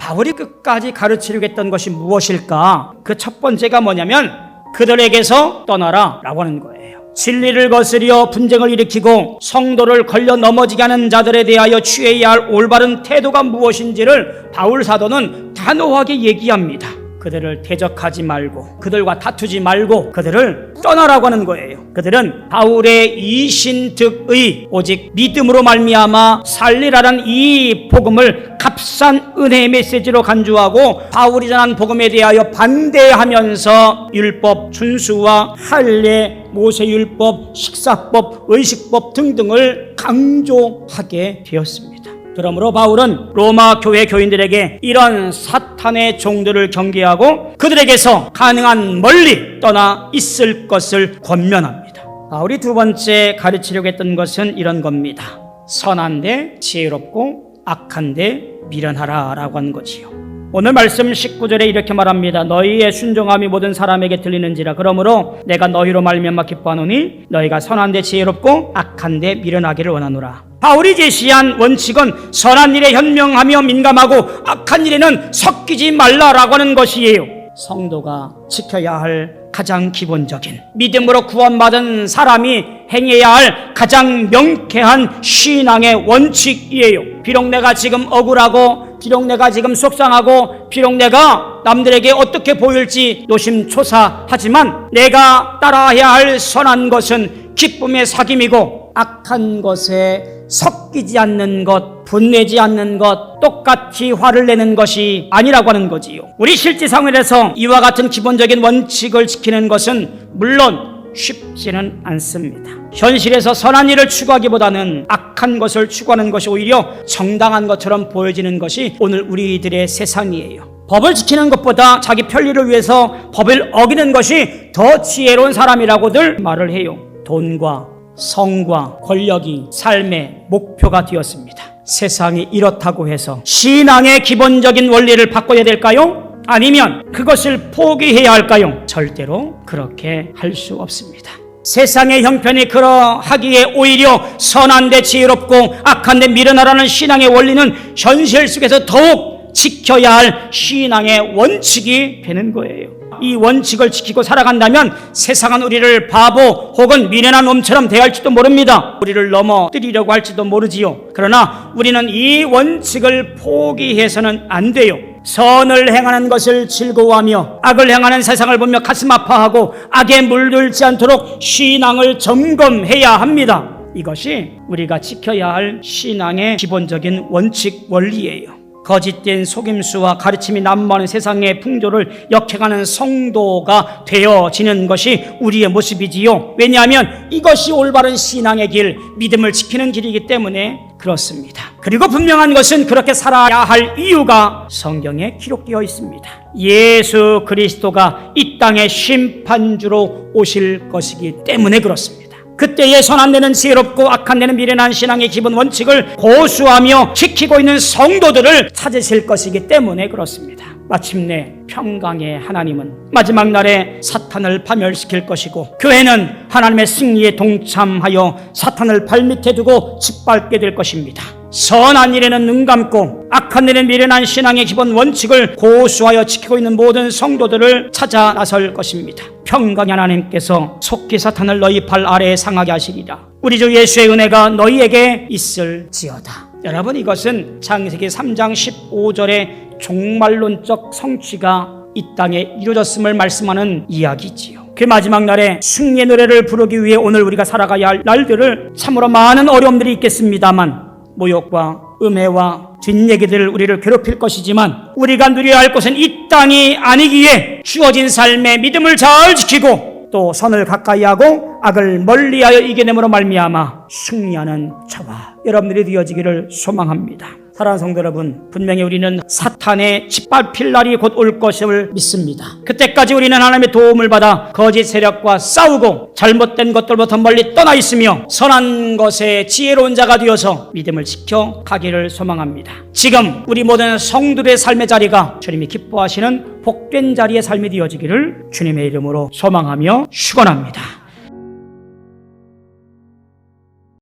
바울이 끝까지 가르치려고 했던 것이 무엇일까? 그 첫 번째가 뭐냐면 그들에게서 떠나라 라고 하는 거예요. 진리를 거스려 분쟁을 일으키고 성도를 걸려 넘어지게 하는 자들에 대하여 취해야 할 올바른 태도가 무엇인지를 바울 사도는 단호하게 얘기합니다. 그들을 대적하지 말고 그들과 다투지 말고 그들을 떠나라고 하는 거예요. 그들은 바울의 이신득의 오직 믿음으로 말미암아 살리라는 이 복음을 값싼 은혜의 메시지로 간주하고 바울이 전한 복음에 대하여 반대하면서 율법 준수와 할례, 모세율법, 식사법, 의식법 등등을 강조하게 되었습니다. 그러므로 바울은 로마 교회 교인들에게 이런 사탄의 종들을 경계하고 그들에게서 가능한 멀리 떠나 있을 것을 권면합니다. 바울이 두 번째 가르치려고 했던 것은 이런 겁니다. 선한데 지혜롭고 악한데 미련하라 라고 한 거지요. 오늘 말씀 19절에 이렇게 말합니다. 너희의 순종함이 모든 사람에게 들리는지라. 그러므로 내가 너희로 말미암아 기뻐하노니 너희가 선한데 지혜롭고 악한데 미련하기를 원하노라. 바울이 제시한 원칙은 선한 일에 현명하며 민감하고 악한 일에는 섞이지 말라라고 하는 것이에요. 성도가 지켜야 할 가장 기본적인 믿음으로 구원받은 사람이 행해야 할 가장 명쾌한 신앙의 원칙이에요. 비록 내가 지금 억울하고 비록 내가 지금 속상하고 비록 내가 남들에게 어떻게 보일지 노심초사하지만 내가 따라야 할 선한 것은 기쁨의 사귐이고 악한 것에 섞이지 않는 것, 분내지 않는 것, 똑같이 화를 내는 것이 아니라고 하는 거지요. 우리 실제 생활에서 이와 같은 기본적인 원칙을 지키는 것은 물론 쉽지는 않습니다. 현실에서 선한 일을 추구하기보다는 악한 것을 추구하는 것이 오히려 정당한 것처럼 보여지는 것이 오늘 우리들의 세상이에요. 법을 지키는 것보다 자기 편리를 위해서 법을 어기는 것이 더 지혜로운 사람이라고들 말을 해요. 돈과 성과 권력이 삶의 목표가 되었습니다. 세상이 이렇다고 해서 신앙의 기본적인 원리를 바꿔야 될까요? 아니면 그것을 포기해야 할까요? 절대로 그렇게 할 수 없습니다. 세상의 형편이 그러하기에 오히려 선한데 지혜롭고 악한데 미련하라는 신앙의 원리는 현실 속에서 더욱 지켜야 할 신앙의 원칙이 되는 거예요. 이 원칙을 지키고 살아간다면 세상은 우리를 바보 혹은 미련한 놈처럼 대할지도 모릅니다. 우리를 넘어뜨리려고 할지도 모르지요. 그러나 우리는 이 원칙을 포기해서는 안 돼요. 선을 행하는 것을 즐거워하며 악을 행하는 세상을 보며 가슴 아파하고 악에 물들지 않도록 신앙을 점검해야 합니다. 이것이 우리가 지켜야 할 신앙의 기본적인 원칙 원리예요. 거짓된 속임수와 가르침이 난무하는 세상의 풍조를 역행하는 성도가 되어지는 것이 우리의 모습이지요. 왜냐하면 이것이 올바른 신앙의 길, 믿음을 지키는 길이기 때문에 그렇습니다. 그리고 분명한 것은 그렇게 살아야 할 이유가 성경에 기록되어 있습니다. 예수 그리스도가 이 땅의 심판주로 오실 것이기 때문에 그렇습니다. 그때의 선한 데는 지혜롭고 악한 데는 미련한 신앙의 기본 원칙을 고수하며 지키고 있는 성도들을 찾으실 것이기 때문에 그렇습니다. 마침내 평강의 하나님은 마지막 날에 사탄을 파멸시킬 것이고 교회는 하나님의 승리에 동참하여 사탄을 발밑에 두고 짓밟게 될 것입니다. 선한 일에는 눈 감고 악한 일에는 미련한 신앙의 기본 원칙을 고수하여 지키고 있는 모든 성도들을 찾아 나설 것입니다. 평강의 하나님께서 속히 사탄을 너희 발 아래에 상하게 하시리라. 우리 주 예수의 은혜가 너희에게 있을지어다. 여러분, 이것은 창세기 3장 15절의 종말론적 성취가 이 땅에 이루어졌음을 말씀하는 이야기지요. 그 마지막 날에 승리의 노래를 부르기 위해 오늘 우리가 살아가야 할 날들을 참으로 많은 어려움들이 있겠습니다만 모욕과 음해와 뒷얘기들 우리를 괴롭힐 것이지만 우리가 누려야 할 것은 이 땅이 아니기에 주어진 삶의 믿음을 잘 지키고 또 선을 가까이 하고 악을 멀리하여 이겨냄으로 말미암아 승리하는 저와 여러분들이 되어지기를 소망합니다. 사랑하는 성도 여러분, 분명히 우리는 사탄의 짓밟힐 날이 곧 올 것을 믿습니다. 그때까지 우리는 하나님의 도움을 받아 거짓 세력과 싸우고 잘못된 것들부터 멀리 떠나 있으며 선한 것에 지혜로운 자가 되어서 믿음을 지켜 가기를 소망합니다. 지금 우리 모든 성도들의 삶의 자리가 주님이 기뻐하시는 복된 자리의 삶이 되어지기를 주님의 이름으로 소망하며 축원합니다.